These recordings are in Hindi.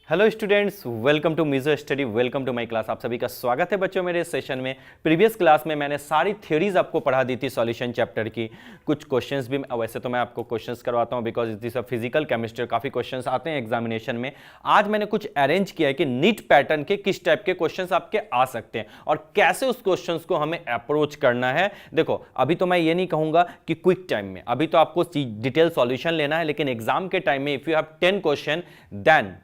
Hello students, welcome to Mizo study, welcome to my class. आप सभी का स्वागत है बच्चों मेरे सेशन में। प्रीवियस क्लास में मैंने सारी थ्योरीज आपको पढ़ा दी थी सॉल्यूशन चैप्टर की। कुछ क्वेश्चंस भी वैसे तो मैं आपको क्वेश्चंस करवाता हूं बिकॉज दिस फिजिकल केमिस्ट्री, काफ़ी क्वेश्चंस आते हैं एग्जामिनेशन में। आज मैंने कुछ अरेंज किया है कि नीट पैटर्न के किस टाइप के क्वेश्चंस आपके आ सकते हैं और कैसे उस क्वेश्चन को हमें अप्रोच करना है। देखो, अभी तो मैं ये नहीं कहूँगा कि क्विक टाइम में, अभी तो आपको डिटेल सॉल्यूशन लेना है, लेकिन एग्जाम के टाइम में if you have 10 question then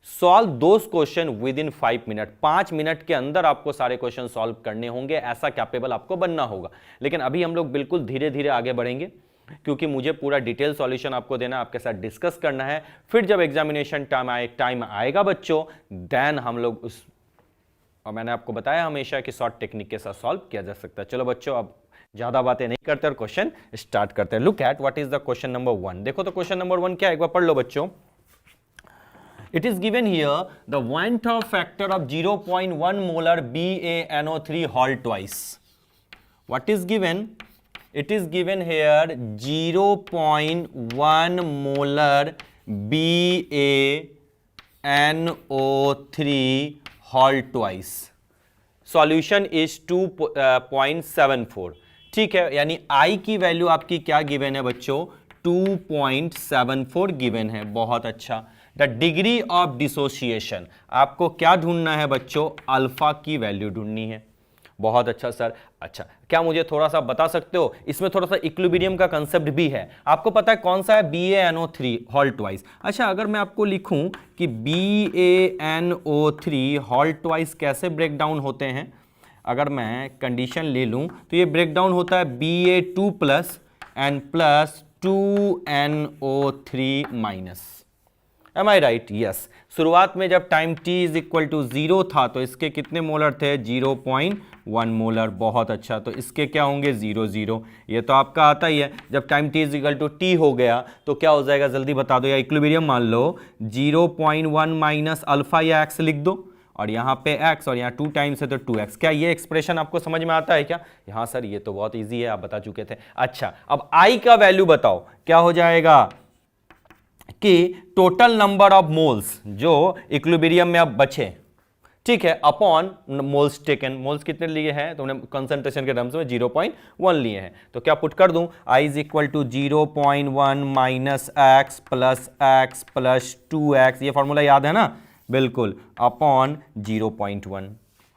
solve those question within 5 minute. 5 minute के अंदर आपको सारे क्वेश्चन सॉल्व करने होंगे, ऐसा कैपेबल आपको बनना होगा। लेकिन अभी हम लोग बिल्कुल धीरे धीरे आगे बढ़ेंगे क्योंकि मुझे पूरा डिटेल सॉल्यूशन आपको देना, आपके साथ डिस्कस करना है। फिर जब एग्जामिनेशन टाइम आएगा बच्चों, देन हम लोग उस, और मैंने आपको बताया हमेशा कि शॉर्ट टेक्निक के साथ सॉल्व किया जा सकता है। चलो बच्चों, अब ज्यादा बातें नहीं करते और क्वेश्चन स्टार्ट करते हैं। Look at what is the question number 1। देखो तो क्वेश्चन नंबर 1 क्या है, एक बार पढ़ लो बच्चों। It is given here the Van't Hoff factor of 0.1 molar BaNO3 halt twice. What is given? It is given here 0.1 molar BaNO3 halt twice. Solution is 2.74. ठीक है, यानी I की वैल्यू आपकी क्या गिवन है बच्चों? 2.74 गिवन है। बहुत अच्छा। द डिग्री ऑफ डिसोसिएशन, आपको क्या ढूंढना है बच्चों? अल्फा की वैल्यू ढूंढनी है। बहुत अच्छा सर। अच्छा, क्या मुझे थोड़ा सा बता सकते हो, इसमें थोड़ा सा इक्विलिब्रियम का कंसेप्ट भी है। आपको पता है कौन सा है? BaNO3 halt twice। अच्छा, अगर मैं आपको लिखूं कि BaNO3 halt twice कैसे ब्रेक डाउन होते हैं, अगर मैं कंडीशन ले लूं तो ये ब्रेक डाउन होता है Ba2 plus and plus 2NO3 minus. Am I right? Yes. शुरुआत में जब time t is equal to 0 था तो इसके कितने मोलर थे? 0.1 मोलर। बहुत अच्छा, तो इसके क्या होंगे? 0 0। ये तो आपका आता ही है। जब time t is equal to t हो गया तो क्या हो जाएगा? जल्दी बता दो, या इक्विलिब्रियम मान लो। 0.1 माइनस अल्फा या x लिख दो, और यहाँ पे x और यहाँ 2 टाइम्स है तो 2x। क्या ये एक्सप्रेशन आपको समझ में आता है क्या? यहाँ सर ये तो बहुत ईजी है, आप बता चुके थे। अच्छा, अब I का वैल्यू बताओ क्या हो जाएगा कि टोटल नंबर ऑफ मोल्स जो इक्विलिब्रियम में अब बचे, ठीक है, अपॉन मोल्स टेकन। मोल्स कितने लिए हैं तुमने? कंसंट्रेशन के टर्म्स में 0.1 लिए हैं। तो क्या पुट कर दूं? I is equal to 0.1 minus x plus 2x। ये फॉर्मूला याद है ना? बिल्कुल, अपॉन 0.1।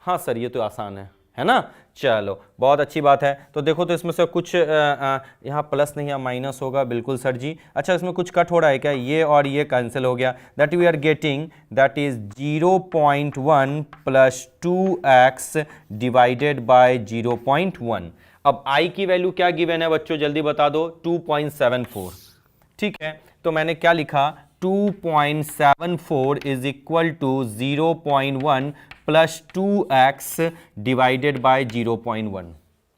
हाँ सर, ये तो आसान है ना? चलो, बहुत अच्छी बात है। तो देखो तो इसमें से कुछ यहाँ प्लस नहीं, यहाँ माइनस होगा। बिल्कुल सर जी। अच्छा, इसमें कुछ कट हो रहा है क्या? ये और ये कैंसिल हो गया। That we are getting that is 0.1 plus 2x divided by 0.1। अब I की वैल्यू क्या गिवन है बच्चों? जल्दी बता दो। 2.74। ठीक है, तो मैंने क्या लिखा? 2.74 is equal to 0.1 plus 2x divided by 0.1।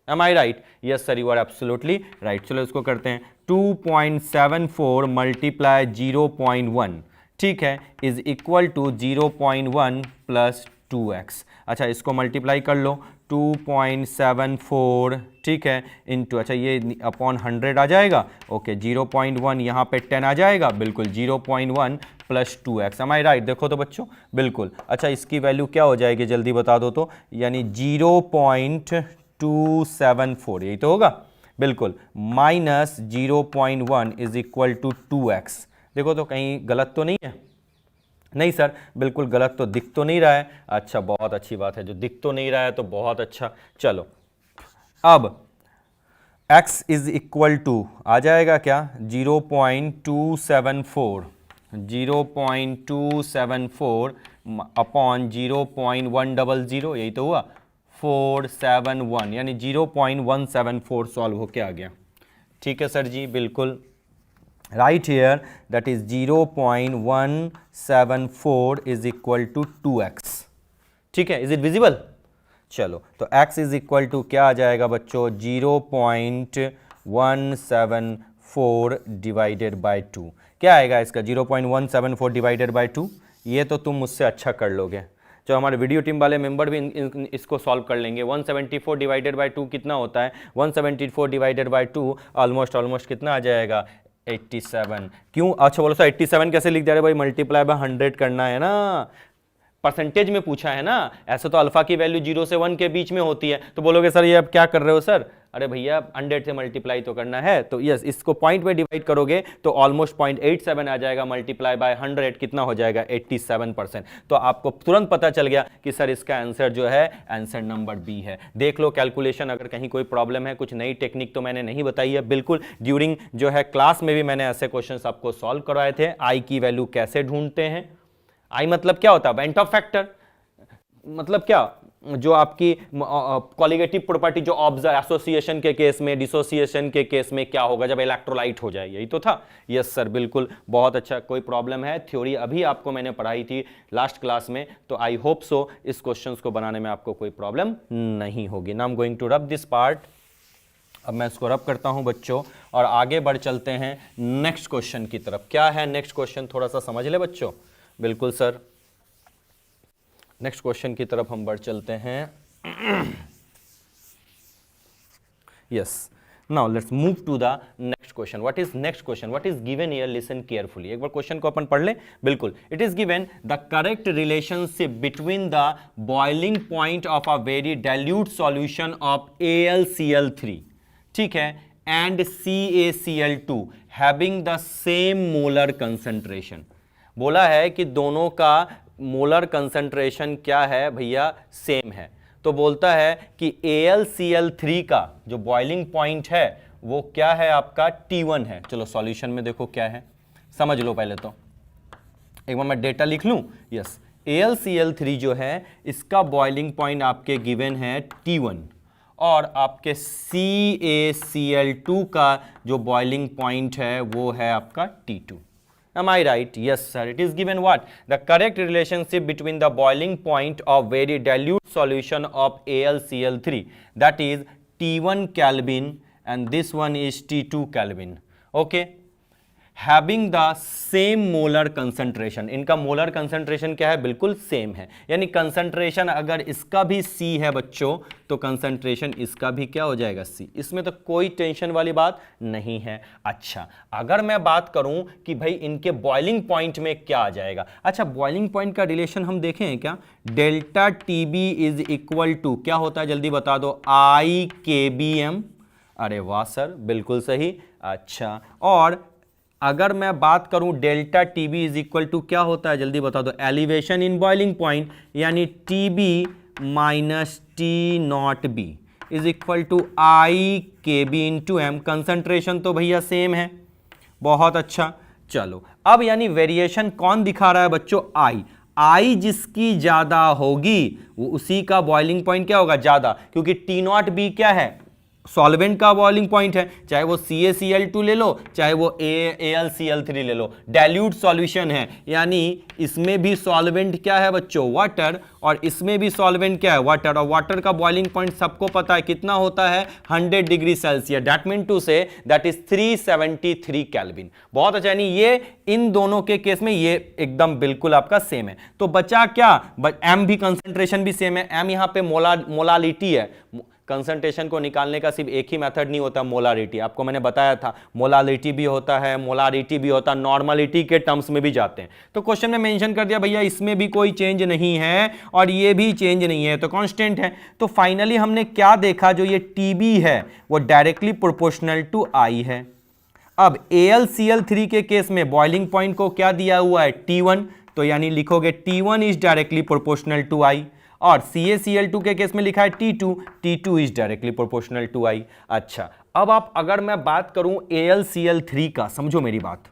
Am I right? Yes sir, you are absolutely right. चलो इसको करते हैं। 2.74 मल्टीप्लाई 0.1, ठीक है, is equal to 0.1 plus 2x। अच्छा, इसको मल्टीप्लाई कर लो। 2.74, ठीक है, इंटू, अच्छा ये अपॉन 100 आ जाएगा। ओके, 0.1 यहाँ पे 10 आ जाएगा। बिल्कुल, 0.1 plus 2x। Am I right? देखो तो बच्चों, बिल्कुल। अच्छा, इसकी वैल्यू क्या हो जाएगी? जल्दी बता दो तो। यानी 0.274, यही तो होगा। बिल्कुल, minus 0.1 is equal to 2x। देखो तो कहीं गलत तो नहीं है? नहीं सर, बिल्कुल गलत तो दिख तो नहीं रहा है। अच्छा, बहुत अच्छी बात है, जो दिख तो नहीं रहा है तो बहुत अच्छा। चलो, अब x इज इक्वल टू आ जाएगा क्या? 0.274 अपॉन 0.100, यही तो हुआ 471, यानी 0.174 सॉल्व होके आ गया। ठीक है सर जी, बिल्कुल right here, that is 0.174 is equal to 2x। ठीक है, is it visible? चलो, तो x is equal to क्या आ जाएगा बच्चों? 0.174 डिवाइडेड बाय 2। क्या आएगा इसका? 0.174 डिवाइडेड बाय 2। ये तो तुम मुझसे अच्छा कर लोगे। जो हमारे वीडियो टीम वाले मेंबर भी इसको सॉल्व कर लेंगे। 174 डिवाइडेड बाय 2 कितना होता है? 174 डिवाइडेड बाय 2 ऑलमोस्ट कितना आ जाएगा? 87। क्यों? अच्छा बोलो सर 87 कैसे लिख दे रहे भाई? मल्टीप्लाई बाय 100 करना है ना, परसेंटेज में पूछा है ना। ऐसे तो अल्फा की वैल्यू 0 से 1 के बीच में होती है, तो बोलोगे सर ये अब क्या कर रहे हो सर? अरे भैया 100 से मल्टीप्लाई तो करना है, तो यस इसको पॉइंट में डिवाइड करोगे तो ऑलमोस्ट 0.87 आ जाएगा, मल्टीप्लाई बाय 100 कितना हो जाएगा? 87%। तो आपको तुरंत पता चल गया कि सर इसका आंसर जो है आंसर नंबर बी है। देख लो कैलकुलेशन, अगर कहीं कोई प्रॉब्लम है, कुछ नई टेक्निक तो मैंने नहीं बताई है, बिल्कुल ड्यूरिंग जो है क्लास में भी मैंने ऐसे क्वेश्चन आपको सॉल्व करवाए थे। आई की वैल्यू कैसे ढूंढते हैं? आई मतलब क्या होता है? वेंट ऑफ फैक्टर, मतलब क्या? जो आपकी कॉलिगेटिव प्रॉपर्टी जो ऑब्जर्व एसोसिएशन के केस में, डिसोसिएशन के केस में क्या होगा जब इलेक्ट्रोलाइट हो जाए, यही तो था। यस सर बिल्कुल, बहुत अच्छा। कोई प्रॉब्लम है? थ्योरी अभी आपको मैंने पढ़ाई थी लास्ट क्लास में, तो आई होप सो इस क्वेश्चंस को बनाने में आपको कोई प्रॉब्लम नहीं होगी। Now I am going to rub this part. अब मैं इसको रब करता हूं बच्चों, और आगे बढ़ चलते हैं नेक्स्ट क्वेश्चन की तरफ। क्या है नेक्स्ट क्वेश्चन? थोड़ा सा समझ ले बच्चों। बिल्कुल सर, नेक्स्ट क्वेश्चन की तरफ हम बढ़ चलते हैं। Yes, now let's move to the next question. What is next question? What is given here? Listen carefully, एक बार क्वेश्चन को अपन पढ़ लें। बिल्कुल, it is given the correct relationship between the boiling point of a very dilute solution of AlCl3, ठीक है, and CaCl2 having the same molar concentration. बोला है कि दोनों का मोलर कंसंट्रेशन क्या है भैया? सेम है। तो बोलता है कि AlCl3 का जो बॉइलिंग पॉइंट है वो क्या है आपका? T1 है। चलो सॉल्यूशन में देखो क्या है, समझ लो पहले तो। एक बार मैं डेटा लिख लूं। यस, AlCl3 जो है इसका बॉइलिंग पॉइंट आपके गिवन है T1, और आपके CaCl2 का जो बॉइलिंग पॉइंट है वो है आपका T2। Am I right? Yes sir, it is given what? The correct relationship between the boiling point of very dilute solution of AlCl3, that is T1 Kelvin and this one is T2 Kelvin, okay, having the same molar concentration। इनका मोलर कंसंट्रेशन क्या है? बिल्कुल सेम है, यानी कंसंट्रेशन अगर इसका भी C है बच्चों, तो कंसंट्रेशन इसका भी क्या हो जाएगा? C। इसमें तो कोई टेंशन वाली बात नहीं है। अच्छा, अगर मैं बात करूं कि भाई इनके बॉइलिंग पॉइंट में क्या आ जाएगा? अच्छा, बॉइलिंग पॉइंट का रिलेशन हम देखें क्या? Delta TB is equal to क्या होता है? जल्दी बता दो। IKBM। अरे वाह सर, बिल्कुल सही। अच्छा, और अगर मैं बात करूं delta TB is equal to क्या होता है? जल्दी बता दो। एलिवेशन इन बॉइलिंग पॉइंट, यानी TB minus T0B is equal to IKB into M। Concentration तो भैया सेम है, बहुत अच्छा। चलो, अब यानी वेरिएशन कौन दिखा रहा है बच्चों? I जिसकी ज्यादा होगी वो उसी का बॉइलिंग पॉइंट क्या होगा? ज्यादा, क्योंकि T0B क्या है? सॉल्वेंट का बॉइलिंग पॉइंट है, चाहे वो CaCl2 ले लो चाहे वो AlCl3 ले लो, डाइल्यूट सॉल्यूशन है, यानी इसमें भी सॉल्वेंट क्या है बच्चों? वाटर, और इसमें भी सॉल्वेंट क्या है? वाटर। और वाटर का बॉइलिंग पॉइंट सबको पता है कितना होता है? 100 degree Celsius. That mean to say that is 373 kelvin. बहुत अच्छा, यानी ये इन दोनों के केस में ये एकदम बिल्कुल आपका सेम है। तो बचा क्या? M भी कंसंट्रेशन भी सेम है। M यहां पे मोलालिटी है। कंसंट्रेशन को निकालने का सिर्फ एक ही मेथड नहीं होता, मोलारिटी। आपको मैंने बताया था मोलालिटी भी होता है, मोलारिटी भी होता है, नॉर्मलिटी के टर्म्स में भी जाते हैं। तो क्वेश्चन में मेंशन कर दिया भैया इसमें भी कोई चेंज नहीं है और ये भी चेंज नहीं है, तो कांस्टेंट है। तो फाइनली हमने क्या देखा? जो ये TB है वो डायरेक्टली प्रोपोर्शनल टू I है। अब AlCl3 के केस में बॉइलिंग पॉइंट को क्या दिया हुआ है? T1, तो यानी लिखोगे T1 इज डायरेक्टली प्रोपोर्शनल टू I, और CaCl2 के केस में लिखा है T2 is directly proportional to I। अच्छा, अब आप अगर मैं बात करूं AlCl3 का, समझो मेरी बात।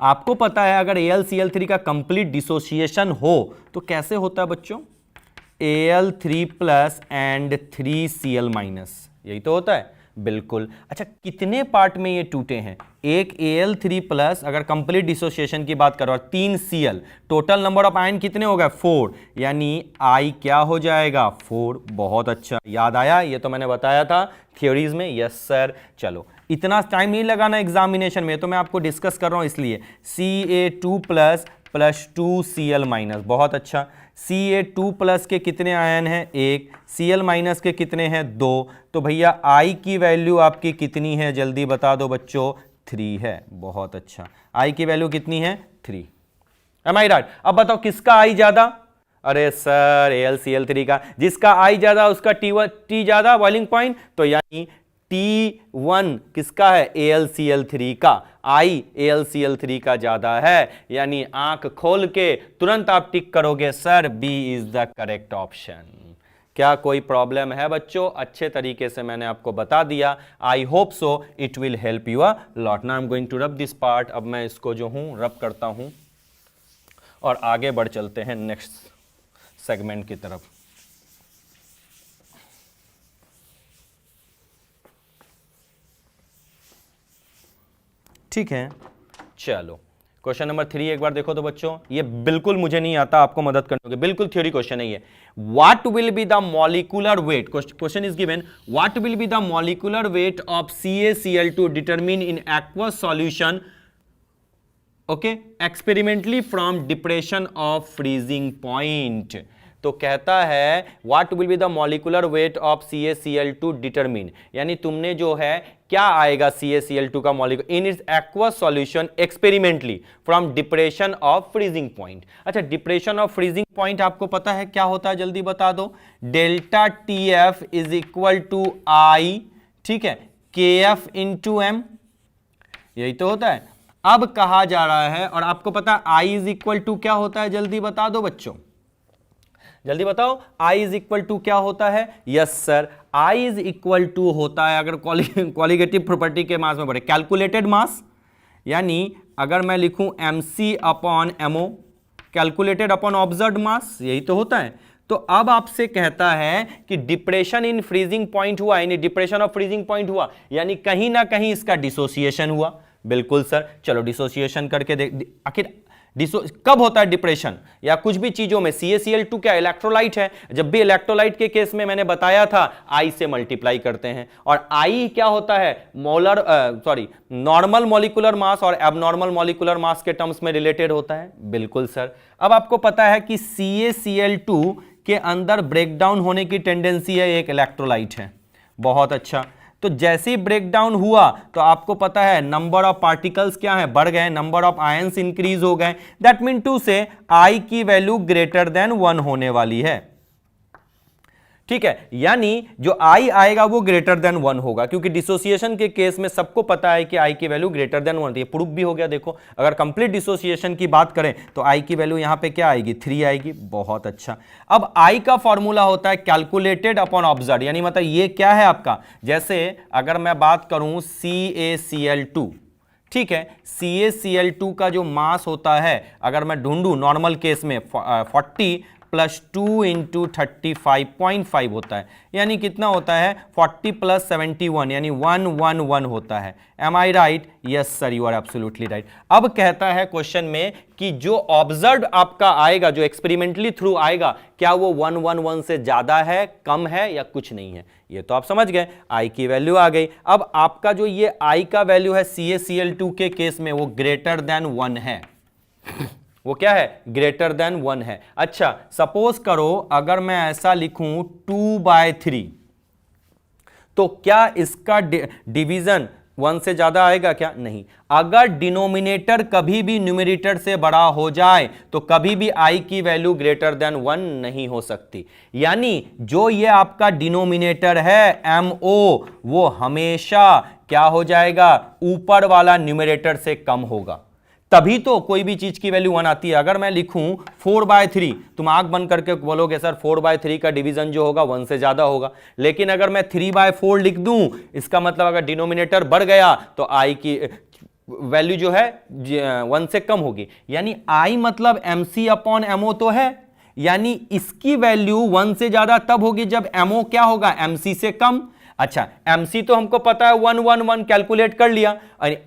आपको पता है अगर AlCl3 का कंप्लीट डिसोसिएशन हो तो कैसे होता है बच्चों? Al3 plus and 3Cl minus, यही तो होता है। बिल्कुल। अच्छा, कितने पार्ट में ये टूटे हैं? एक Al3 प्लस, अगर कंप्लीट डिसोसिएशन की बात करो, और 3 Cl, total number of ion कितने हो गए? 4, यानी I क्या हो जाएगा? 4। बहुत अच्छा, याद आया? ये तो मैंने बताया था थ्योरीज में। Yes sir. चलो, इतना टाइम नहीं लगाना एग्जामिनेशन में, तो मैं आपको डिस्कस कर रहा हूं इसलिए। Ca2 plus plus 2Cl minus, बहुत अच्छा। Ca2 प्लस के कितने आयन हैं? 1। Cl माइनस के कितने हैं? 2। तो भैया I की वैल्यू आपकी कितनी है? जल्दी बता दो बच्चों। 3 है। बहुत अच्छा, आई की वैल्यू कितनी है 3। M I right? अब बताओ किसका आई ज्यादा? अरे सर AlCl3 का, जिसका आई ज्यादा उसका T ज्यादा बॉइलिंग पॉइंट, तो यानी T1 किसका है? AlCl3 का। आई AlCl3 का ज्यादा है, यानी आंख खोल के तुरंत आप टिक करोगे sir B is the correct option. क्या कोई प्रॉब्लम है बच्चों? अच्छे तरीके से मैंने आपको बता दिया। I hope so it will help you a lot. Now I am going to rub this part. अब मैं इसको जो हूं रब करता हूं और आगे बढ़ चलते हैं नेक्स्ट सेगमेंट की तरफ। ठीक है, चलो क्वेश्चन नंबर 3 एक बार देखो तो बच्चों, ये बिल्कुल मुझे नहीं आता, आपको मदद करने होगी, बिल्कुल थ्योरी क्वेश्चन है ये। What will be the molecular weight, question is given, what will be the molecular weight of CaCl2 determine in aqueous solution, okay, experimentally from depression of freezing point. तो कहता है what will be the molecular weight of CaCl2 determine, यानी तुमने जो है क्या आएगा CaCl2 का molecule in its aqueous solution experimentally from depression of freezing point. अच्छा, डिप्रेशन ऑफ फ्रीजिंग पॉइंट आपको पता है क्या होता है? जल्दी बता दो। Delta TF is equal to I, ठीक है, KF इंटू एम, यही तो होता है। अब कहा जा रहा है, और आपको पता है आई इज इक्वल टू क्या होता है? जल्दी बता दो बच्चों, जल्दी बताओ, आई इज इक्वल टू क्या होता है? Yes sir, I is equal to होता है, अगर क्वालिटेटिव प्रॉपर्टी के मास में बढ़े, कैलकुलेटेड मास, यानी अगर मैं लिखूं MC upon MO, calculated upon observed mass, यही तो होता है। तो अब आपसे कहता है कि डिप्रेशन इन फ्रीजिंग पॉइंट हुआ, यानी डिप्रेशन ऑफ फ्रीजिंग पॉइंट हुआ, यानी कहीं ना कहीं इसका डिसोसिएशन हुआ। बिल्कुल सर, चलो डिसोसिएशन करके देख, आखिर कब होता है डिप्रेशन या कुछ भी चीजों में? CaCl2 क्या इलेक्ट्रोलाइट है, जब भी इलेक्ट्रोलाइट के केस में मैंने बताया था आई से मल्टीप्लाई करते हैं, और आई क्या होता है? नॉर्मल मॉलिक्यूलर मास और एबनॉर्मल मॉलिक्यूलर मास के टर्म्स में रिलेटेड होता है। बिल्कुल सर। अब आपको पता है कि CaCl2 के अंदर ब्रेकडाउन होने की टेंडेंसी है, एक इलेक्ट्रोलाइट है। बहुत अच्छा, तो जैसे ही ब्रेकडाउन हुआ तो आपको पता है नंबर ऑफ पार्टिकल्स क्या है? बढ़ गए, नंबर ऑफ आयंस इंक्रीज हो गए। दैट मीन टू से आई की वैल्यू ग्रेटर देन 1 होने वाली है, ठीक है, यानी जो आई आएगा वो ग्रेटर देन 1 होगा, क्योंकि डिसोसिएशन के केस में सबको पता है कि आई की वैल्यू ग्रेटर देन 1 होती है। प्रूफ भी हो गया। देखो, अगर कंप्लीट डिसोसिएशन की बात करें तो आई की वैल्यू यहां पे क्या आएगी? 3 आएगी। बहुत अच्छा। अब आई का फॉर्मूला होता है कैलकुलेटेड अपॉन ऑब्जर्व्ड, यानी मतलब ये क्या है आपका? जैसे अगर मैं बात करूं CaCl2, ठीक है, CaCl2 का जो मास होता है, अगर मैं ढूंढूं नॉर्मल केस में 40 प्लस 2 इंटू 35.5 होता है, यानी कितना होता है? 40 प्लस 71, यानी 111 होता है। Am I right? Yes sir, you are absolutely right. अब कहता है क्वेश्चन में कि जो ऑब्जर्व आपका आएगा, जो एक्सपेरिमेंटली थ्रू आएगा, क्या वो 111 से ज्यादा है, कम है, या कुछ नहीं है? ये तो आप समझ गए, आई की वैल्यू आ गई। अब आपका जो ये आई का वैल्यू है CaCl2 के केस में वो ग्रेटर देन 1 है। वो क्या है? ग्रेटर देन 1 है। अच्छा, सपोज करो अगर मैं ऐसा लिखूं 2/3, तो क्या इसका डिवीजन 1 से ज्यादा आएगा क्या? नहीं। अगर डिनोमिनेटर कभी भी न्यूमरेटर से बड़ा हो जाए तो कभी भी आई की वैल्यू ग्रेटर देन 1 नहीं हो सकती, यानी जो ये आपका डिनोमिनेटर है MO, वो हमेशा क्या हो जाएगा? ऊपर वाला न्यूमरेटर से कम होगा, तभी तो कोई भी चीज की वैल्यू 1 आती है। अगर मैं लिखूं 4/3, तुम आंख बंद करके बोलोगे सर 4/3 का डिवीजन जो होगा 1 से ज्यादा होगा, लेकिन अगर मैं 3/4 लिख दूं, इसका मतलब अगर डिनोमिनेटर बढ़ गया तो आई की वैल्यू जो है 1 से कम होगी, यानी आई मतलब MC अपॉन MO तो है, यानी इसकी वैल्यू 1 से ज्यादा तब होगी जब MO क्या होगा? MC से कम। अच्छा, MC तो हमको पता है 111 कैलकुलेट कर लिया,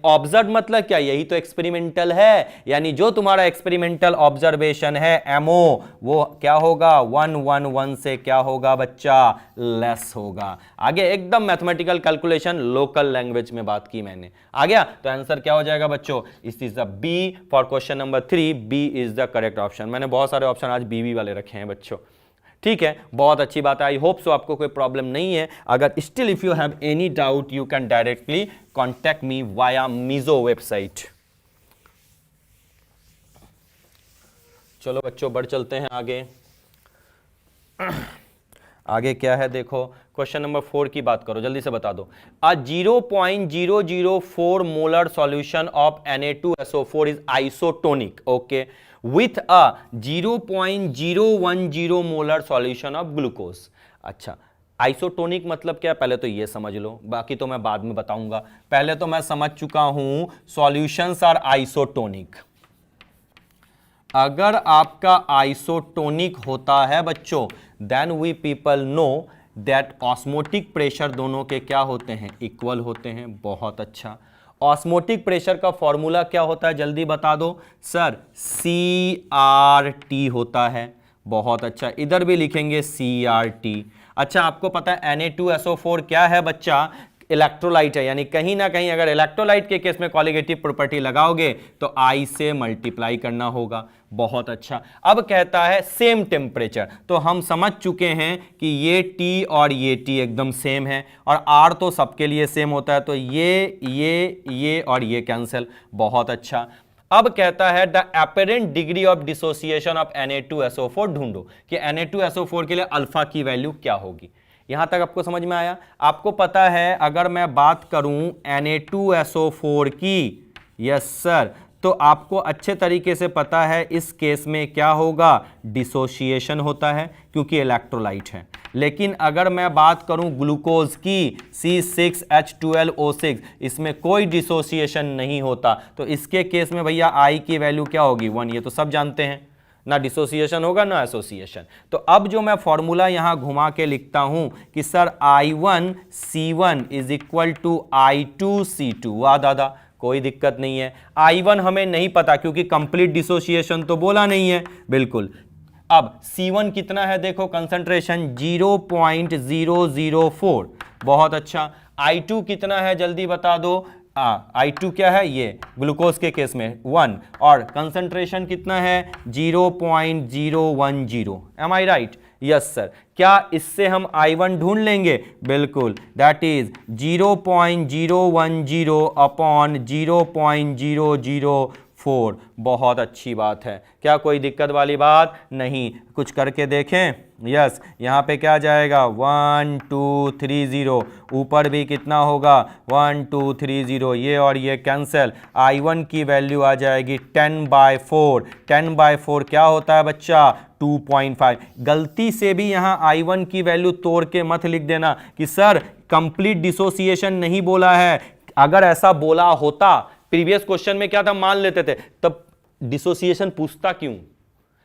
ऑब्जर्व मतलब क्या? यही तो एक्सपेरिमेंटल है, यानी जो तुम्हारा एक्सपेरिमेंटल ऑब्जर्वेशन है MO, वो क्या होगा? 111 से क्या होगा बच्चा? लेस होगा। आगे एकदम मैथमेटिकल कैलकुलेशन, लोकल लैंग्वेज में बात की मैंने। आ गया? तो आंसर क्या हो जाएगा बच्चों? इस is the B for question number 3। B is the correct option. मैंने बहुत सारे ऑप्शन आज BB वाले रखे हैं बच्चों, ठीक है, बहुत अच्छी बात है। आई होप सो आपको कोई प्रॉब्लम नहीं है। अगर still if you have any doubt you can directly contact me via Mizo website. चलो बच्चों बढ़ चलते हैं आगे। आगे क्या है देखो, क्वेश्चन नंबर 4 की बात करो, जल्दी से बता दो। अ 0.004 molar solution of Na2SO4 is isotonic, okay, with a 0.010 molar solution of glucose. अच्छा, आइसोटोनिक मतलब क्या है पहले तो ये समझ लो, बाकी तो मैं बाद में बताऊंगा। पहले तो मैं समझ चुका हूं सॉल्यूशंस आर आइसोटोनिक। अगर आपका आइसोटोनिक होता है बच्चों, then we people know that osmotic pressure दोनों के क्या होते हैं, इक्वल होते हैं। बहुत अच्छा, ऑस्मोटिक प्रेशर का फॉर्मूला क्या होता है जल्दी बता दो सर, CRT होता है। बहुत अच्छा, इधर भी लिखेंगे CRT। अच्छा, आपको पता है Na2SO4 क्या है बच्चा, इलेक्ट्रोलाइट है, यानी कहीं ना कहीं अगर इलेक्ट्रोलाइट के केस में कॉलिगेटिव प्रॉपर्टी लगाओगे तो I से मल्टीप्लाई करना होगा। बहुत अच्छा, अब कहता है सेम टेम्परेचर, तो हम समझ चुके हैं कि ये T और ये T एकदम सेम है, और R तो सबके लिए सेम होता है, तो ये और ये कैंसिल। बहुत अच्छा, अब कहता है the apparent degree of dissociation of Na2SO4 ढूंढो कि Na2SO4 के लिए अल्फा की वैल्यू क्या होगी। यहां तक आपको समझ में आया? आपको पता है अगर मैं बात करूं Na2SO4 की, यस सर, तो आपको अच्छे तरीके से पता है इस केस में क्या होगा, डिसोसिएशन होता है क्योंकि इलेक्ट्रोलाइट है। लेकिन अगर मैं बात करूं ग्लूकोज की, C6H12O6, इसमें कोई डिसोसिएशन नहीं होता, तो इसके केस में भैया I की वैल्यू क्या होगी, 1। ये तो सब जानते हैं, ना डिसोसिएशन होगा ना एसोसिएशन। तो अब जो मैं फॉर्मूला यहां घुमा के लिखता हूं कि sir I1C1 is equal to I2C2। वाह दादा, कोई दिक्कत नहीं है। I1 हमें नहीं पता क्योंकि कंप्लीट डिसोसिएशन तो बोला नहीं है, बिल्कुल। अब C1 कितना है देखो, कंसंट्रेशन 0.004। बहुत अच्छा, I2 कितना है जल्दी बता दो। I2 क्या है, ये ग्लूकोज के केस में 1, और कंसंट्रेशन कितना है 0.010। M I right? Yes sir. क्या इससे हम I1 ढूंढ लेंगे? बिल्कुल, दैट इज 0.010 अपॉन 0.004। बहुत अच्छी बात है, क्या कोई दिक्कत वाली बात नहीं? कुछ करके देखें। यस, यहाँ पे क्या जाएगा 1230, ऊपर भी कितना होगा 1230, ये और ये कैंसिल। I1 की वैल्यू आ जाएगी 10/4। 10/4 क्या होता है बच्चा, 2.5। गलती से भी यहाँ I1 की वैल्यू तोड़ के मत लिख देना कि सर कंप्लीट डिसोसिएशन नहीं बोला है। अगर ऐसा बोला होता, प्रीवियस क्वेश्चन में क्या था मान लेते थे, तब डिसोसिएशन पूछता क्यों?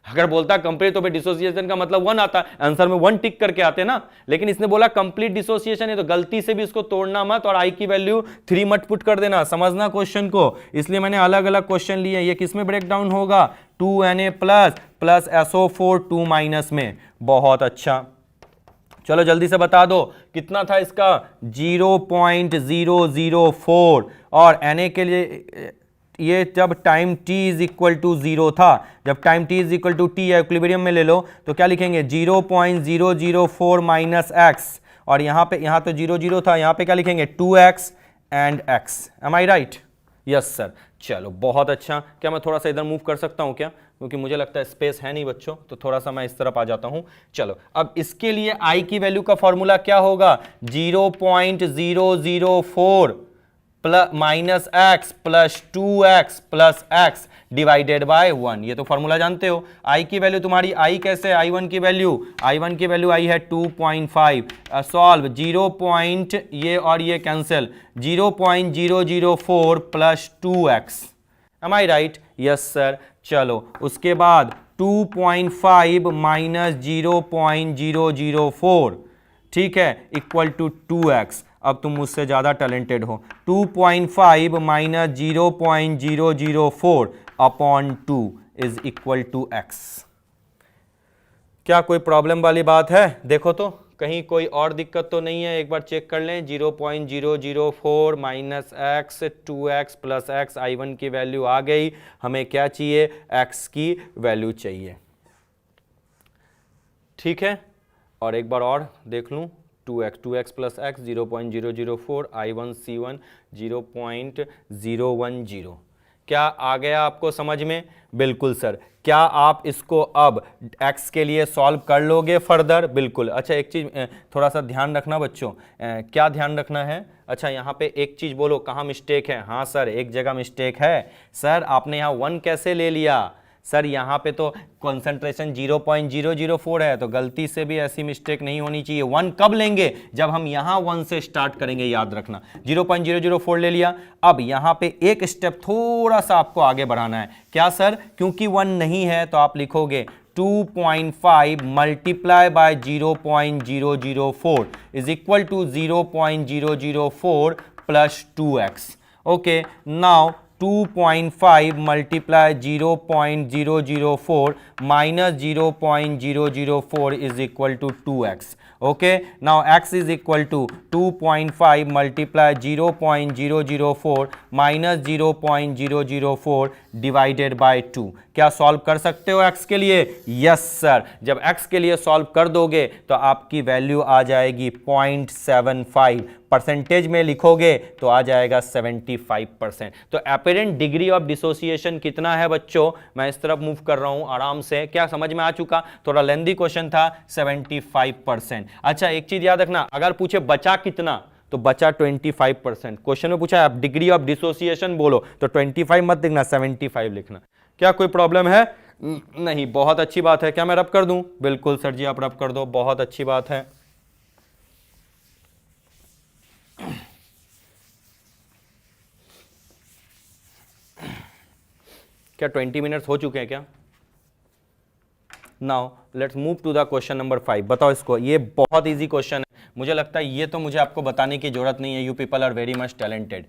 अगर बोलता कंप्लीट तो फिर डिसोसिएशन का मतलब 1 आता, आंसर में 1 टिक करके आते ना। लेकिन इसने बोला कंप्लीट डिसोसिएशन है, तो गलती से भी इसको तोड़ना मत और I की वैल्यू 3 मत पुट कर देना, समझना क्वेश्चन को। इसलिए मैंने अलग अलग क्वेश्चन लिए। ये किस में ब्रेक डाउन होगा, 2Na प्लस SO4 2- में। बहुत अच्छा, चलो जल्दी से बता दो कितना था इसका, 0.004। और Na के लिए ये जब time t is equal to 0 था, जब time t is equal to t या इक्विलिब्रियम में ले लो तो क्या लिखेंगे 0.004 माइनस x, और यहाँ तो 0 था, यहाँ पे क्या लिखेंगे 2x and x। Am I right? Yes sir. चलो बहुत अच्छा, क्या मैं थोड़ा सा इधर मूव कर सकता हूँ क्या, क्योंकि मुझे लगता है स्पेस है नहीं बच्चों, तो थोड़ा सा मैं इस तरफ आ जाता हूँ। चलो, अब इसके लिए I की वैल्यू का फॉर्मूला क्या होगा, 0.004 minus x plus 2x plus x divided by 1। ये तो फॉर्मूला जानते हो। I की वैल्यू तुम्हारी I कैसे, I1 की वैल्यू I है 2.5। सॉल्व 0. ये और ये cancel, 0.004 plus 2x। M I right? Yes sir. चलो उसके बाद 2.5 माइनस 0.004, ठीक है, इक्वल टू 2x। अब तुम मुझसे ज़्यादा टैलेंटेड हो। 2.5 minus 0.004 upon 2 is equal to x। क्या कोई प्रॉब्लम वाली बात है? देखो तो कहीं कोई और दिक्कत तो नहीं है, एक बार चेक कर लें। 0.004 minus x 2x plus x, I1 की वैल्यू आ गई। हमें क्या चाहिए, x की वैल्यू चाहिए। ठीक है, और एक बार और देख लूँ, 2x plus x 0.004, I1 C1 0.010। क्या आ गया आपको समझ में? बिल्कुल सर। क्या आप इसको अब x के लिए सॉल्व कर लोगे फर्दर? बिल्कुल। अच्छा एक चीज़ थोड़ा सा ध्यान रखना बच्चों, क्या ध्यान रखना है? अच्छा यहाँ पे एक चीज़ बोलो, कहाँ मिस्टेक है? हाँ सर, एक जगह मिस्टेक है। सर आपने यहाँ 1 कैसे ले लिया? सर यहाँ पे तो कॉन्सेंट्रेशन 0.004 है, तो गलती से भी ऐसी मिस्टेक नहीं होनी चाहिए। 1 कब लेंगे? जब हम यहाँ 1 से स्टार्ट करेंगे, याद रखना। 0.004 ले लिया। अब यहाँ पे एक स्टेप थोड़ा सा आपको आगे बढ़ाना है। क्या सर? क्योंकि 1 नहीं है तो आप लिखोगे 2.5 multiply by 0.004 is equal to 0.004 plus 2x। Okay, now 2.5 multiply 0.004 minus 0.004 is equal to 2x. Okay, now x is equal to 2.5 multiply 0.004 minus 0.004 divided by 2। क्या सॉल्व कर सकते हो x के लिए? Yes sir. जब x के लिए सॉल्व कर दोगे तो आपकी वैल्यू आ जाएगी 0.75, परसेंटेज में लिखोगे तो आ जाएगा 75%। तो एपरेंट डिग्री ऑफ डिसोसिएशन कितना है बच्चों? मैं इस तरफ मूव कर रहा हूं आराम से। क्या समझ में आ चुका? थोड़ा लेंदी क्वेश्चन था, 75%। अच्छा एक चीज याद रखना, अगर पूछे बचा कितना तो बचा 25%। क्वेश्चन में पूछा आप डिग्री ऑफ डिसोसिएशन बोलो तो 25 मत लिखना, 75 लिखना। क्या कोई प्रॉब्लम है? नहीं, बहुत अच्छी बात है। क्या मैं रब कर दूं? बिल्कुल सर जी, आप रब कर दो, बहुत अच्छी बात है। क्या 20 मिनट्स हो चुके हैं क्या? Now let's move to the question number 5। बताओ इसको, ये बहुत इजी क्वेश्चन है। मुझे लगता है ये तो मुझे आपको बताने की जरूरत नहीं है, you people are very much talented.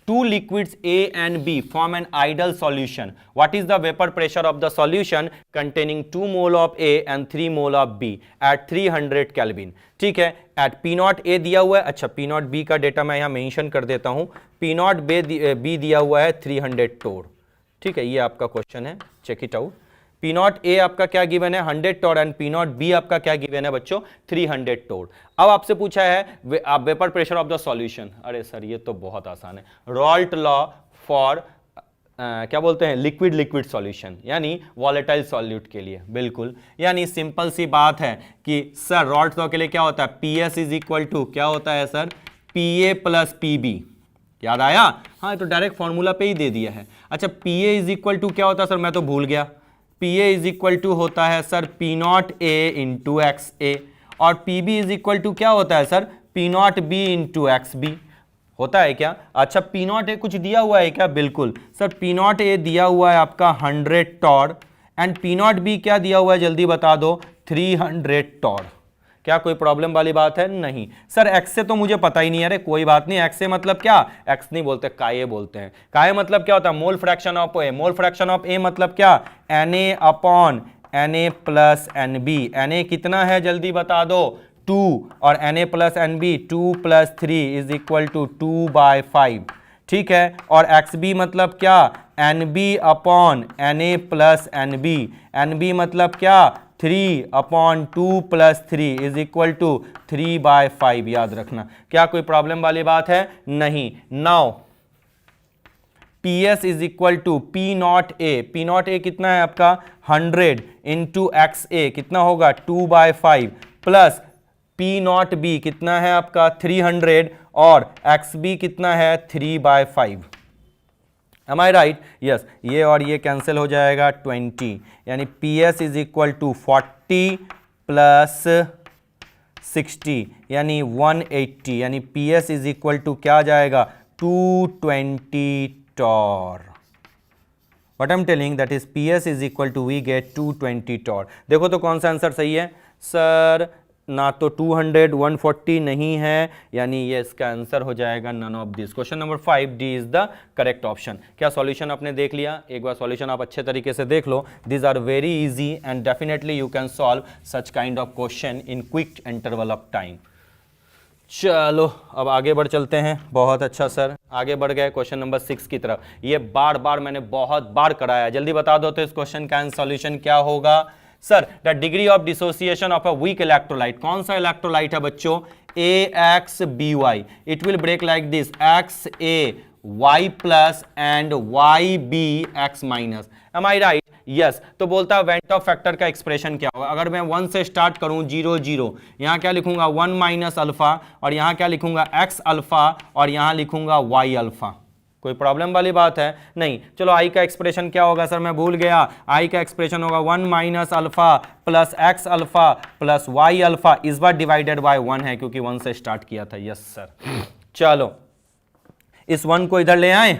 Two liquids A and B form an ideal solution. What is the vapor pressure of the solution containing 2 mole of A and 3 mole of B at 300 Kelvin? ठीक है, at P नॉट A दिया हुआ है। अच्छा P नॉट B का डेटा मैं यहाँ मेंशन कर देता हूँ। P नॉट B दिया हुआ है 300 टोर। ठीक है, ये आपका क्वेश्चन है, check it out. P not A आपका क्या गिवन है? 100 torr and P not B आपका क्या गिवन है बच्चों? 300 टोर। अब आपसे पूछा है आप vapour pressure of the solution. अरे सर ये तो बहुत आसान है, रॉल्ट लॉ फॉर क्या बोलते हैं, लिक्विड लिक्विड सॉल्यूशन, यानी वॉलेटाइल सॉल्यूट के लिए। बिल्कुल, यानी सिंपल सी बात है कि सर रॉल्ट लॉ के लिए क्या होता है? PS इज इक्वल टू क्या होता है सर? PA plus PB। याद आया? हाँ, तो डायरेक्ट फॉर्मूला पे ही दे दिया है। अच्छा PA इज इक्वल टू क्या होता है सर? मैं तो भूल गया। PA इज इक्वल टू होता है sir P not A into XA, और PB इज इक्वल टू क्या होता है sir? P not B into XB। होता है क्या? अच्छा P नॉट A कुछ दिया हुआ है क्या? बिल्कुल सर, P नॉट A दिया हुआ है आपका 100 torr and P not B क्या दिया हुआ है जल्दी बता दो? 300 टॉर। क्या कोई प्रॉब्लम वाली बात है? नहीं सर, एक्स से तो मुझे पता ही नहीं है। अरे कोई बात नहीं, एक्स से मतलब क्या? एक्स नहीं बोलते, काये बोलते हैं। काये मतलब क्या होता है? Mole fraction of A. Mole fraction of A मतलब क्या? Na upon Na plus NB। Na कितना है जल्दी बता दो? 2, और Na plus NB 2 plus 3 is equal to 2/5। ठीक है, और XB मतलब क्या? NB upon Na plus NB। NB मतलब क्या? 3/2 प्लस 3 इज इक्वल टू 3/5। याद रखना। क्या कोई प्रॉब्लम वाली बात है? नहीं। Now PS is equal to P not A। P not A कितना है आपका? 100 इंटू XA कितना होगा? 2/5 प्लस P नॉट B कितना है आपका? 300, और XB कितना है? 3/5। Am I right? Yes, ये और ये कैंसिल हो जाएगा 20, यानी PS is equal to 40 plus 60 यानी 180, यानी PS इज इक्वल टू क्या आ जाएगा? 220 Tor. What I'm telling that is PS is equal to we get 220 torr. देखो तो कौन सा आंसर सही है सर? ना तो 200, 140 नहीं है, यानी ये इसका आंसर हो जाएगा none of this. Question number 5 D is the correct option. क्या सॉल्यूशन आपने देख लिया? एक बार सॉल्यूशन आप अच्छे तरीके से देख लो। This are very easy and definitely you can solve such kind of question in quick interval of time. चलो अब आगे बढ़ चलते हैं। बहुत अच्छा सर, आगे बढ़ गए क्वेश्चन नंबर 6 की तरफ। ये बार बार मैंने बहुत बार कराया, जल्दी बता दो तो इस क्वेश्चन का सॉल्यूशन क्या होगा? Sir the degree of dissociation of a weak electrolyte, कौन सा इलेक्ट्रोलाइट है बच्चों, AXBY, it will break like this XaY plus and YbX minus, am I right? Yes. तो बोलता है वेंट ऑफ फैक्टर का एक्सप्रेशन क्या होगा, अगर मैं 1 से स्टार्ट करूं 0 0, यहां क्या लिखूंगा 1 माइनस अल्फा, और यहां क्या लिखूंगा x अल्फा, और यहां लिखूंगा y अल्फा। कोई प्रॉब्लम वाली बात है? नहीं। चलो आई का एक्सप्रेशन क्या होगा सर, मैं भूल गया। आई का एक्सप्रेशन होगा 1 minus alpha plus x alpha plus y alpha, इस बार डिवाइडेड बाय 1 है क्योंकि 1 से स्टार्ट किया था। Yes sir. चलो इस 1 को इधर ले आए,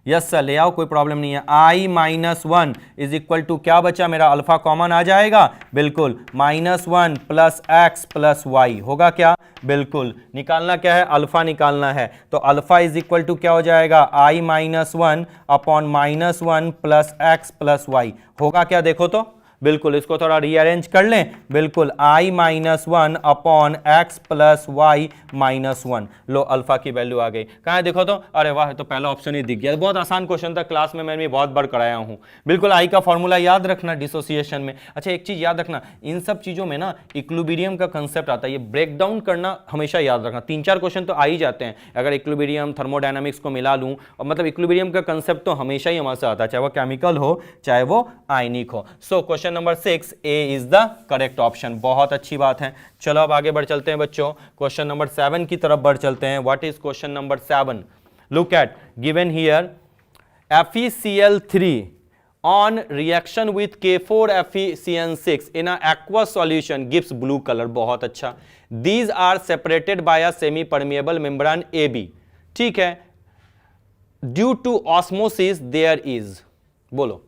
यस सर ले आओ, कोई प्रॉब्लम नहीं है। आई माइनस 1 इज इक्वल टू क्या बचा मेरा, अल्फा कॉमन आ जाएगा, बिल्कुल, -1 प्लस एक्स प्लस वाई होगा क्या, बिल्कुल। निकालना क्या है, अल्फा निकालना है, तो अल्फा इज इक्वल टू क्या हो जाएगा, I minus 1 upon -1 plus x plus y होगा क्या, देखो तो, बिल्कुल। इसको थोड़ा रीअरेंज कर लें, बिल्कुल, I minus 1 upon x plus y minus 1, लो अल्फा की वैल्यू आ गई। कहाँ है देखो तो, अरे वाह, तो पहला ऑप्शन ही दिख गया। बहुत आसान क्वेश्चन था, क्लास में मैंने बहुत बार कराया हूँ। बिल्कुल आई का फॉर्मूला याद रखना डिसोसिएशन में। अच्छा एक चीज याद रखना, इन सब चीजों में ना इक्विलिब्रियम का कंसेप्ट आता है, ये ब्रेक डाउन करना हमेशा याद रखना। 3-4 क्वेश्चन तो आ ही जाते हैं, अगर इक्विलिब्रियम थर्मोडायनामिक्स को मिला लूँ, और मतलब इक्विलिब्रियम का कंसेप्ट तो हमेशा ही हमारे से आता है, चाहे वो केमिकल हो चाहे वो आयनिक हो। So question number 6 A is the correct option. बहुत अच्छी बात है। चलो अब आगे बढ़ चलते हैं बच्चों, क्वेश्चन नंबर 7 की तरफ बढ़ चलते हैं। What is question number 7? Look at given here, FeCl3 on reaction with K4FeCN6 in a aqueous solution gives blue color। बहुत अच्छा। These are separated by a semi permeable membrane AB। ठीक है, due to osmosis there is, बोलो।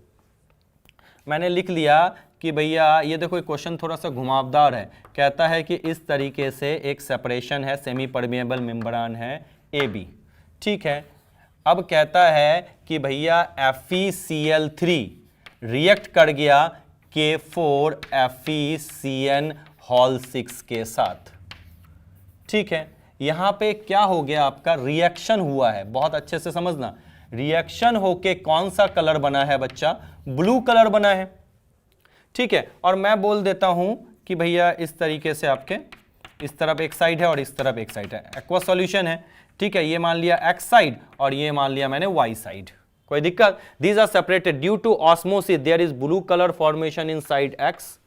मैंने लिख लिया कि भैया ये देखो क्वेश्चन थोड़ा सा घुमावदार है, कहता है कि इस तरीके से एक सेपरेशन है, सेमी परमेबल मेम्ब्रेन है AB, ठीक है। अब कहता है कि भैया FeCl3 रिएक्ट कर गया K4FeCN6 के साथ, ठीक है। यहां पे क्या हो गया, आपका रिएक्शन हुआ है, बहुत अच्छे से समझना। रिएक्शन होके कौन सा कलर बना है बच्चा, ब्लू कलर बना है, ठीक है। और मैं बोल देता हूं कि भैया इस तरीके से आपके इस तरफ एक साइड है और इस तरफ एक साइड है, एक्वस सॉल्यूशन है, ठीक है। ये मान लिया एक्स साइड और ये मान लिया मैंने वाई साइड, कोई दिक्कत? These are separated due to osmosis, there is blue colour formation in side X,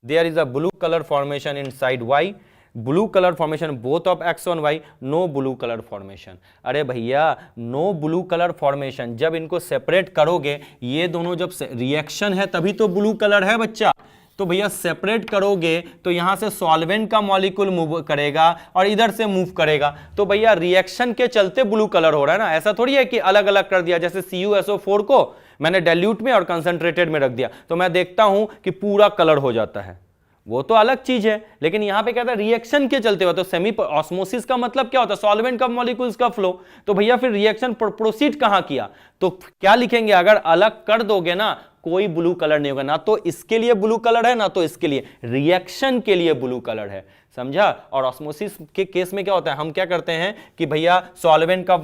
there is a blue colour formation in side Y, blue colour formation both of X on Y, no blue colour formation. अरे भैया नो ब्लू कलर फॉर्मेशन, जब इनको सेपरेट करोगे, ये दोनों जब रिएक्शन है तभी तो ब्लू कलर है बच्चा। तो भैया सेपरेट करोगे तो यहां से सॉल्वेंट का मॉलिक्यूल मूव करेगा और इधर से मूव करेगा, तो भैया रिएक्शन के चलते ब्लू कलर हो रहा है ना। ऐसा थोड़ी है कि अलग अलग कर दिया, जैसे CuSO4 को मैंने डाइल्यूट में और कंसंट्रेटेड में रख दिया तो मैं देखता हूं कि पूरा कलर हो जाता है, वो तो अलग चीज है। लेकिन यहां पे कहता है रिएक्शन के चलते हुआ, तो सेमी ऑस्मोसिस का मतलब क्या होता है, सॉल्वेंट का मॉलिक्यूल्स का फ्लो। तो भैया फिर रिएक्शन प्रोसीड कहां किया, तो क्या लिखेंगे, अगर अलग कर दोगे ना कोई ब्लू कलर नहीं होगा, ना तो इसके लिए ब्लू कलर है ना तो इसके लिए, रिएक्शन के लिए ब्लू कलर है, समझा। और ऑस्मोसिस के केस में क्या होता है, हम क्या करते हैं कि भैया सॉल्वेंट का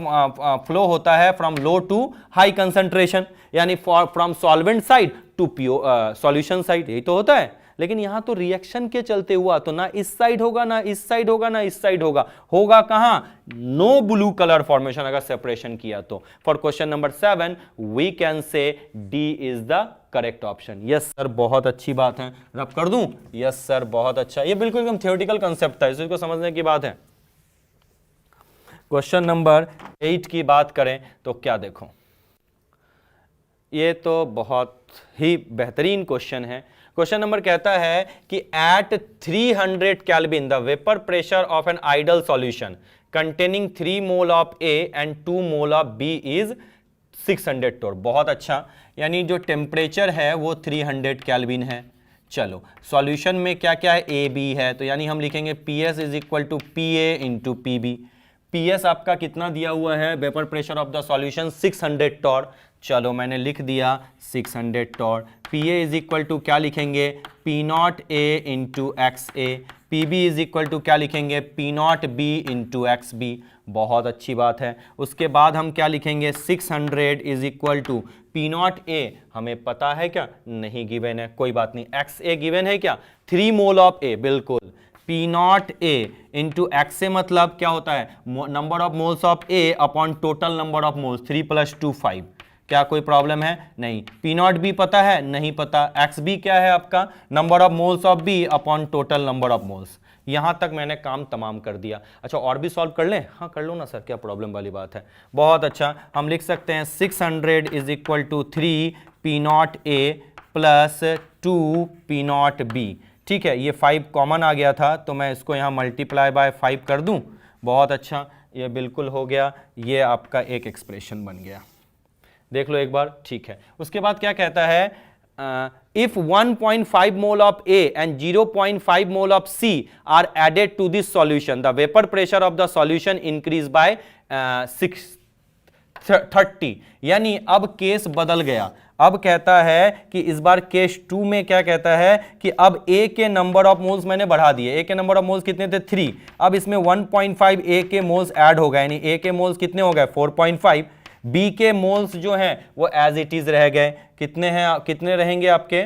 फ्लो होता है from low to high concentration, यानी from solvent side to pure solution side, यही तो होता है। लेकिन यहां तो रिएक्शन के चलते हुआ, तो ना इस साइड होगा ना इस साइड होगा ना इस साइड होगा, होगा कहां, नो ब्लू कलर फॉर्मेशन अगर सेपरेशन किया तो। For question number 7 we can say D is the correct option. Yes sir, बहुत अच्छी बात है, रब कर दूं, यस सर बहुत अच्छा। ये बिल्कुल एकदम थियोरेटिकल कंसेप्ट था, इसको समझने की बात है। क्वेश्चन नंबर 8 की बात करें तो क्या देखो, ये तो बहुत ही बेहतरीन क्वेश्चन है। क्वेश्चन नंबर कहता है कि at 300 kelvin the vapour pressure of an ideal solution containing 3 mole of A and 2 mole of B is 600 torr. बहुत अच्छा, यानी जो टेम्परेचर है वो 300 केल्विन है। चलो सॉल्यूशन में क्या क्या है, ए बी है, तो यानी हम लिखेंगे PS is equal to PA into PB। PS आपका कितना दिया हुआ है, vapour pressure of the solution 600 torr. चलो मैंने लिख दिया 600 torr. PA is equal to क्या लिखेंगे, P0A into XA। PB is equal to क्या लिखेंगे, P not B into XB, बहुत अच्छी बात है। उसके बाद हम क्या लिखेंगे, 600 is equal to P not A, हमें पता है क्या, नहीं गिवन है, कोई बात नहीं। XA गिवन है क्या, 3 मोल ऑफ A, बिल्कुल। P not A into XA मतलब क्या होता है, number of moles of A upon total number of moles, 3 + 2 5। क्या कोई प्रॉब्लम है, नहीं। P नॉट B पता है, नहीं पता। XB क्या है आपका, number of moles of B upon total number of moles. यहां तक मैंने काम तमाम कर दिया। अच्छा और भी सॉल्व कर लें, हाँ कर लो ना सर, क्या प्रॉब्लम वाली बात है। बहुत अच्छा, हम लिख सकते हैं 600 is equal to 3 P not A plus 2 P not B। ठीक है, ये 5 कॉमन आ गया था तो मैं इसको यहाँ मल्टीप्लाई बाय 5 कर दूं। बहुत अच्छा, ये बिल्कुल हो गया, ये आपका एक एक्सप्रेशन बन गया, देख लो एक बार। ठीक है, उसके बाद क्या कहता है, if 1.5 mole of A and 0.5 mole of C are added to this solution, the vapor pressure of the solution increase by 30। यानी अब केस बदल गया। अब कहता है कि इस बार केस 2 में क्या कहता है कि अब A के नंबर ऑफ मोल्स मैंने बढ़ा दिए। A के नंबर ऑफ मोल्स कितने थे, 3, अब इसमें 1.5 A के मोल्स ऐड हो गए, यानी A के मोल्स कितने हो गए, 4.5। बी के मोल्स जो हैं वो एज इट इज रह गए, कितने हैं, कितने रहेंगे आपके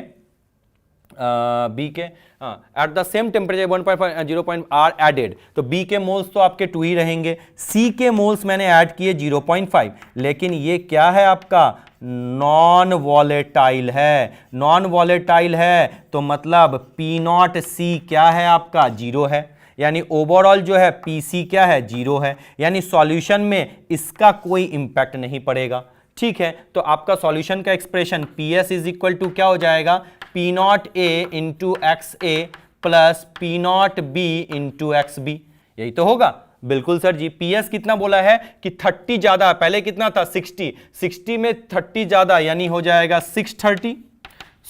बी के, at the same temperature 1.5 0. Are added, तो बी के मोल्स तो आपके 2 ही रहेंगे। सी के मोल्स मैंने ऐड किए 0.5, लेकिन ये क्या है आपका, नॉन वॉलेटाइल है। नॉन वॉलेटाइल है तो मतलब पी नॉट सी क्या है आपका, 0 है, यानी ओवरऑल जो है पीसी क्या है, 0 है, यानी सॉल्यूशन में इसका कोई इंपैक्ट नहीं पड़ेगा। ठीक है, तो आपका सॉल्यूशन का expression PS is equal to क्या हो जाएगा, P not A into XA plus P not B into XB, यही तो होगा। बिल्कुल सर जी, PS कितना बोला है कि 30 ज्यादा, पहले कितना था 60 में 30 ज्यादा, यानी हो जाएगा 630,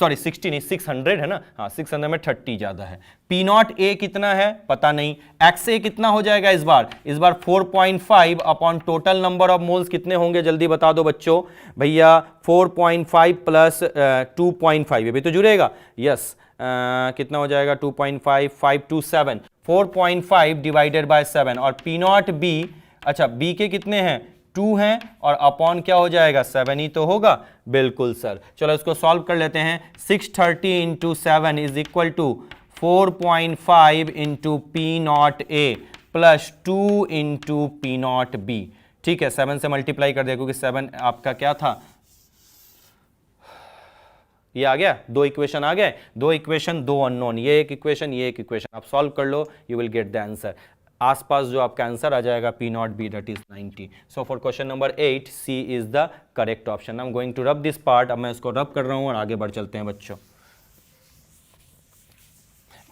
सॉरी 60 नहीं 600 है ना, हाँ 600 में 30 ज्यादा है। P नॉट A कितना है पता नहीं, XA कितना हो जाएगा इस बार 4.5 upon total number of moles कितने होंगे, जल्दी बता दो बच्चों भैया, 4.5 प्लस 2.5, ये भी तो जुड़ेगा, यस, कितना हो जाएगा 2.5, 5 to 7, 4.5 डिवाइडेड बाय 7, और P नॉट B, अच्छा B के कितने हैं, 2 हैं, और अपॉन क्या हो जाएगा, 7 ही तो होगा। बिल्कुल सर, चलो इसको सॉल्व कर लेते हैं। 630 into 7 is equal to 4.5 into P not A plus 2 into P not B. ठीक है, 7 से मल्टीप्लाई कर दे, क्योंकि 7 आपका क्या था, ये आ गया, 2 इक्वेशन आ गए, 2 इक्वेशन 2 अननोन, ये एक इक्वेशन, ये एक इक्वेशन, आप सॉल्व कर लो, you will get the answer. आसपास जो आपका आंसर आ जाएगा P not B, that is 90। So for question number 8 C is the correct option. I am going to rub this part, अब मैं इसको रब कर रहा हूं और आगे बढ़ चलते हैं बच्चों।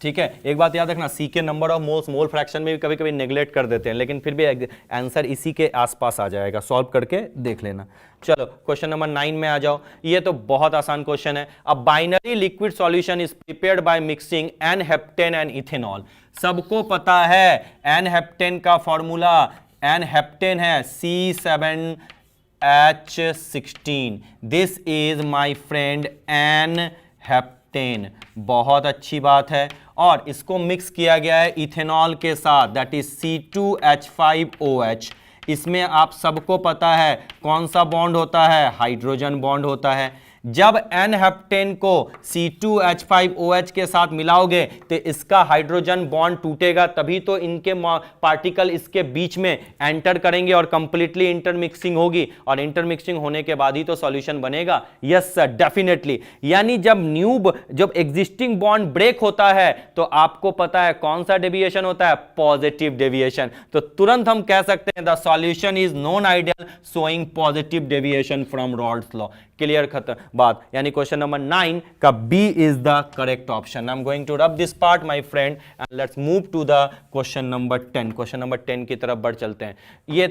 ठीक है, एक बात याद रखना, C के number of moles mole fraction में भी कभी कभी नेग्लेक्ट कर देते हैं, लेकिन फिर भी आंसर इसी के आसपास आ जाएगा, सॉल्व करके देख लेना। चलो क्वेश्चन नंबर 9 में आ जाओ, ये तो बहुत आसान क्वेश्चन है। A binary liquid solution is prepared by mixing n heptane and ethanol. सबको पता है एन हेप्टेन का फॉर्मूला, एन हेप्टेन है C7H16, this is my friend n heptane, बहुत अच्छी बात है। और इसको मिक्स किया गया है इथेनॉल के साथ, दैट इज C2H5OH। इसमें आप सबको पता है कौन सा बॉन्ड होता है, हाइड्रोजन बॉन्ड होता है। जब एन हेप्टेन को C2H5OH के साथ मिलाओगे तो इसका हाइड्रोजन बॉन्ड टूटेगा, तभी तो इनके पार्टिकल इसके बीच में एंटर करेंगे और कंप्लीटली इंटरमिक्सिंग होगी, और इंटरमिक्सिंग होने के बाद ही तो सॉल्यूशन बनेगा। Yes sir, definitely. यानी जब एग्जिस्टिंग बॉन्ड ब्रेक होता है तो आपको पता है कौन सा डेविएशन होता है, पॉजिटिव डेविएशन। तो तुरंत हम कह सकते हैं the solution is non ideal showing positive deviation from Raoult's law. Clear, खत्म बात। यानी क्वेश्चन नंबर 9 का B is the correct option. I am going to rub this part my friend and let's move to the question number 10। Question number 10 की तरफ बढ़ चलते हैं। ये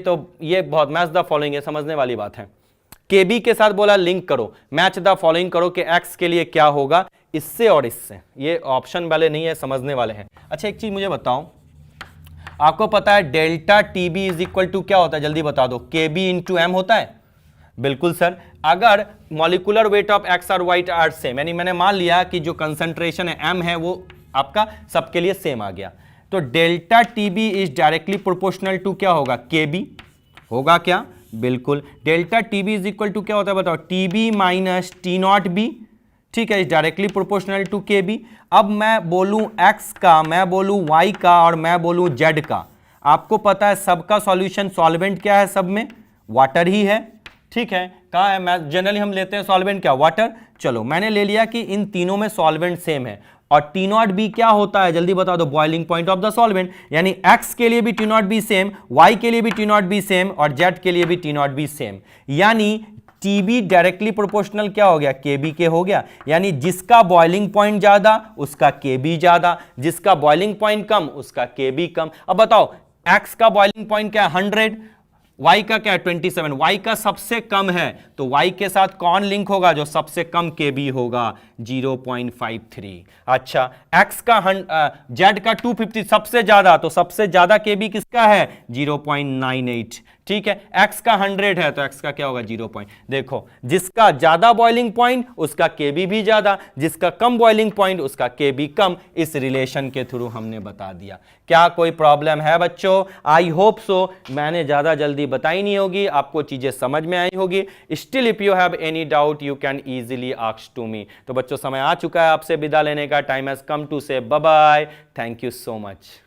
बहुत मैच द फॉलोइंग है, समझने वाली बात है। KB के साथ बोला लिंक करो, मैच द फॉलोइंग करो कि X के लिए क्या होगा इससे और इससे। ये ऑप्शन वाले नहीं है, समझने वाले हैं। अच्छा एक चीज मुझे बताओ, आपको पता है delta TB is equal to क्या होता है, जल्दी बता दो, KB इंटू M होता है। बिल्कुल सर, अगर मॉलिक्यूलर वेट ऑफ X और Y आर सेम, यानी मैंने मान लिया कि जो कंसंट्रेशन है M है वो आपका सबके लिए सेम आ गया, तो delta TB is directly proportional to क्या होगा, केबी होगा क्या, बिल्कुल। Delta TB is equal to क्या होता है बताओ, TB minus T not B, ठीक है, is directly proportional to K B. अब मैं बोलूं एक्स का, मैं बोलूं वाई का और मैं बोलूं जेड का, आपको पता है सबका सॉल्यूशन सॉल्वेंट क्या है, सब में वाटर ही है, ठीक है। कहाँ है, मैं जनरली हम लेते हैं सॉल्वेंट क्या, वाटर। चलो मैंने ले लिया कि इन तीनों में सॉल्वेंट सेम है, और टी नॉट बी क्या होता है जल्दी बता दो, boiling point of the solvent, यानी एक्स के लिए भी T not B same, Y के लिए भी टी नॉट बी सेम और जेड के लिए भी टी नॉट बी सेम, यानी टीबी डायरेक्टली प्रोपोर्शनल क्या हो गया, केबी के हो गया। यानी जिसका बॉइलिंग पॉइंट ज्यादा उसका केबी ज्यादा, जिसका बॉइलिंग पॉइंट कम उसका केबी कम। अब बताओ एक्स का बॉइलिंग पॉइंट क्या है 100, y का क्या है 27, y का सबसे कम है तो y के साथ कौन लिंक होगा, जो सबसे कम kb होगा 0.53। अच्छा x का z का 250 सबसे ज्यादा, तो सबसे ज्यादा kb किसका है 0.98, ठीक है। x का 100 है तो x का क्या होगा 0 पॉइंट। देखो जिसका ज्यादा बॉइलिंग पॉइंट उसका kb भी ज्यादा, जिसका कम बॉइलिंग पॉइंट उसका kb कम, इस रिलेशन के थ्रू हमने बता दिया। क्या कोई प्रॉब्लम है बच्चों, आई होप सो, मैंने ज्यादा जल्दी बताई नहीं होगी, आपको चीजें समझ में आई होगी। Still if you have any doubt you can easily ask to me. तो बच्चों समय आ चुका है आपसे विदा लेने का, time has come to say bye bye, thank you so much.